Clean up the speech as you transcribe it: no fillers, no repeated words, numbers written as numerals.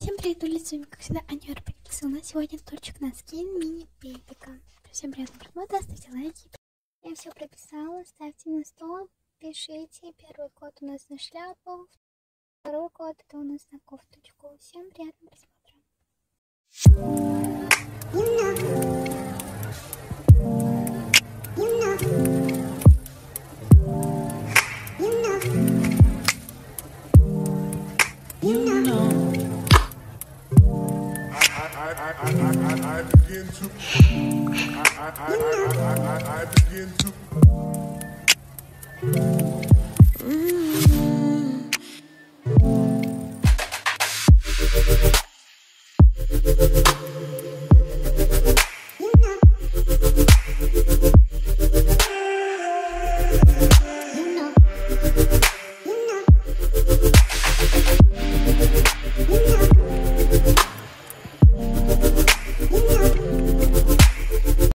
Всем привет, улицу, как всегда, Аня Арбрикс. У нас сегодня торчик на скин мини-пепика. Всем приятного просмотра, ставьте лайки. Я все прописала, ставьте на стол, пишите. Первый код у нас на шляпу, второй код это у нас на кофточку. Всем приятного просмотра. I begin to